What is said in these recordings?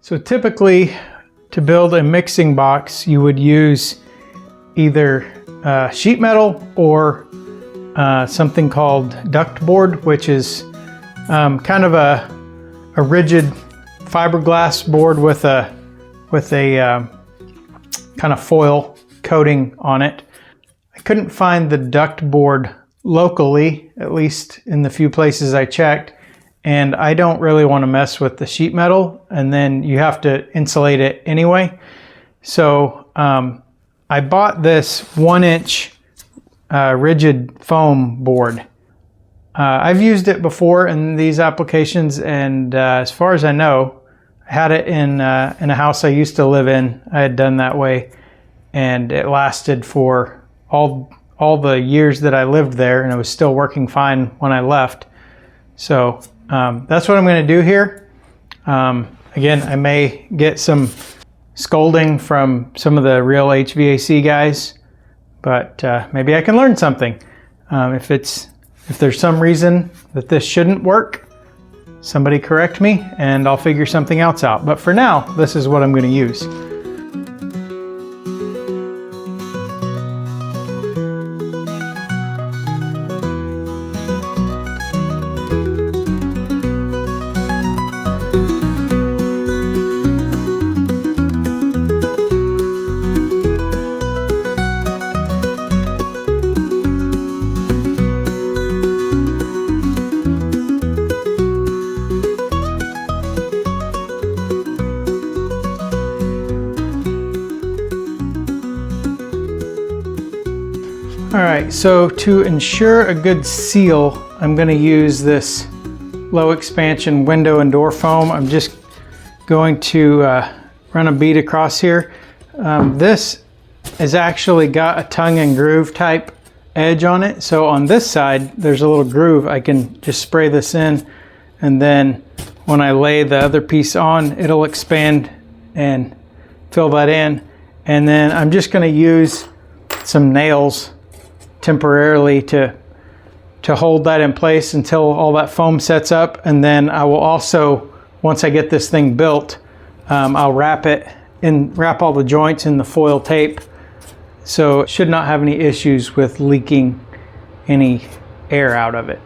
So typically, to build a mixing box, you would use either sheet metal or something called duct board, which is kind of a rigid fiberglass board with a kind of foil coating on it. I couldn't find the duct board locally, at least in the few places I checked. And I don't really want to mess with the sheet metal, and then you have to insulate it anyway. So I bought this 1-inch rigid foam board. I've used it before in these applications, and as far as I know, I had it in a house I used to live in. I had done that way, and it lasted for all the years that I lived there, and it was still working fine when I left. So that's what I'm going to do here. Again, I may get some scolding from some of the real HVAC guys, but maybe I can learn something. If there's some reason that this shouldn't work, somebody correct me and I'll figure something else out. But for now, this is what I'm going to use. All right, so to ensure a good seal, I'm going to use this low expansion window and door foam. I'm just going to run a bead across here. This has actually got a tongue and groove type edge on it. So on this side, there's a little groove. I can just spray this in, and then when I lay the other piece on, it'll expand and fill that in. And then I'm just going to use some nails temporarily to hold that in place until all that foam sets up. And then I will also, once I get this thing built, I'll wrap all the joints in the foil tape, so it should not have any issues with leaking any air out of it.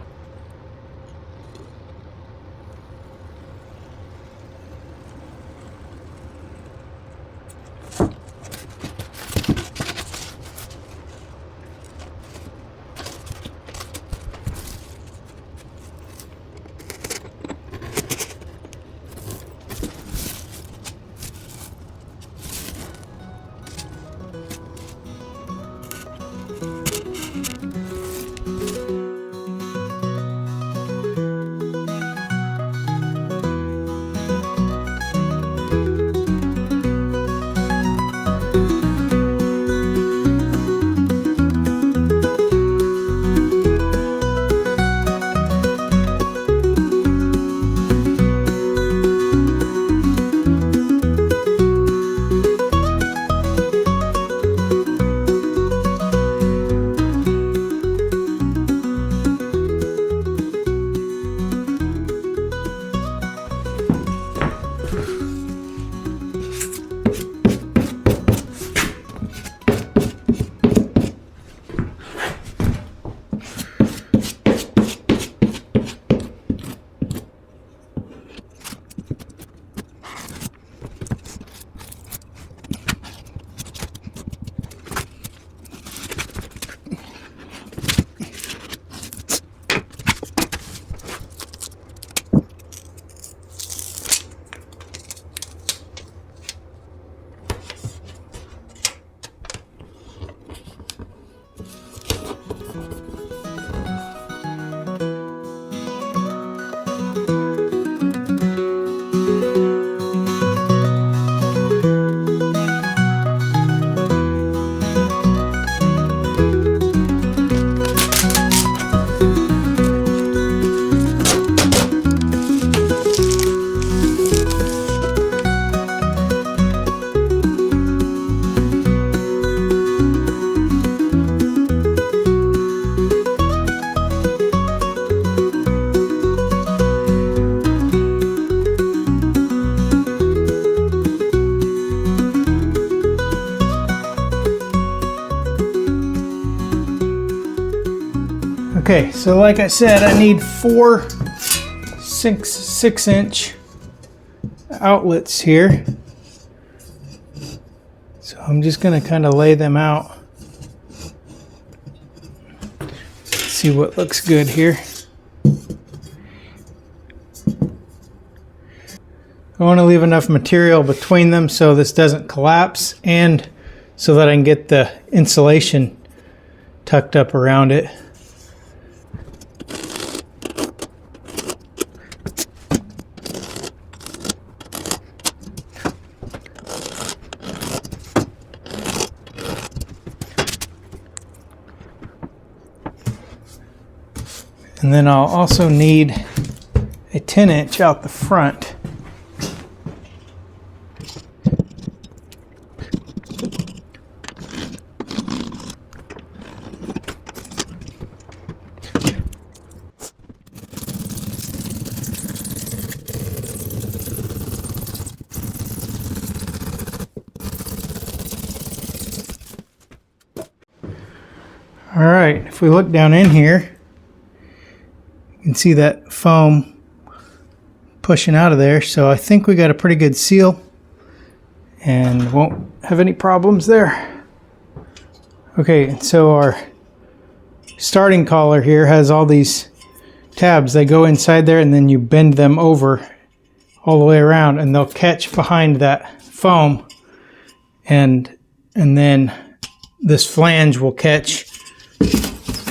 Okay, so like I said, I need 4 6-inch outlets here. So I'm just going to kind of lay them out. See what looks good here. I want to leave enough material between them so this doesn't collapse and so that I can get the insulation tucked up around it. And then I'll also need a 10-inch out the front. All right, if we look down in here, you can see that foam pushing out of there. So I think we got a pretty good seal and won't have any problems there. Okay, so our starting collar here has all these tabs. They go inside there and then you bend them over all the way around and they'll catch behind that foam, and then this flange will catch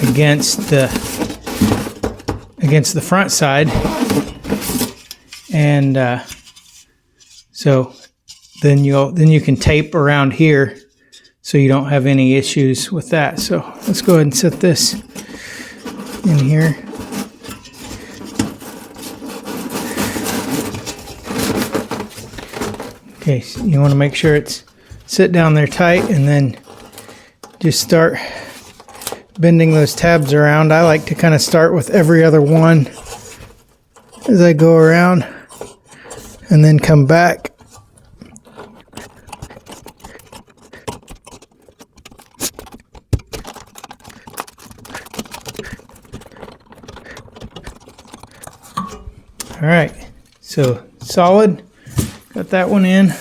against the front side, and so then you can tape around here so you don't have any issues with that. So let's go ahead and set this in here. Okay, so you want to make sure it's sit down there tight, and then just start bending those tabs around. I like to kind of start with every other one as I go around and then come back. All right, so solid, got that one in.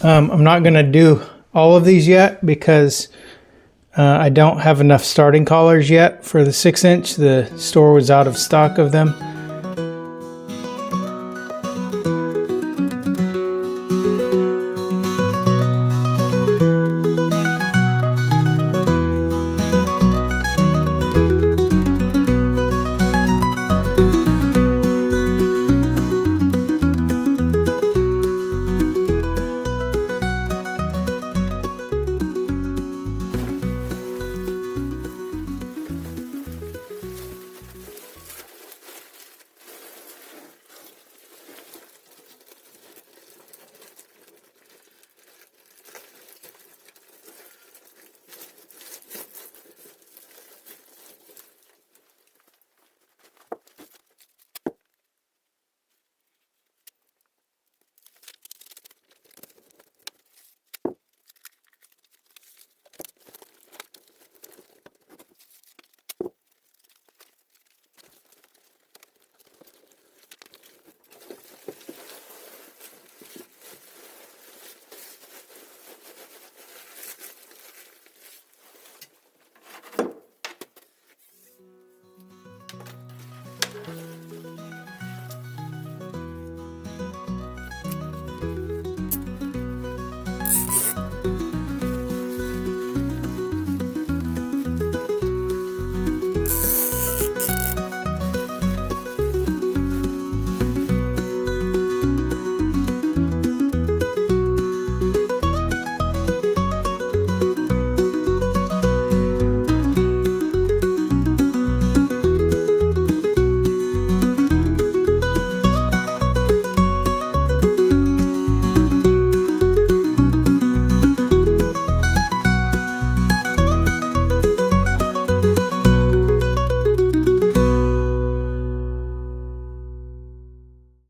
I'm not going to do all of these yet because I don't have enough starting collars yet for the 6-inch. The store was out of stock of them.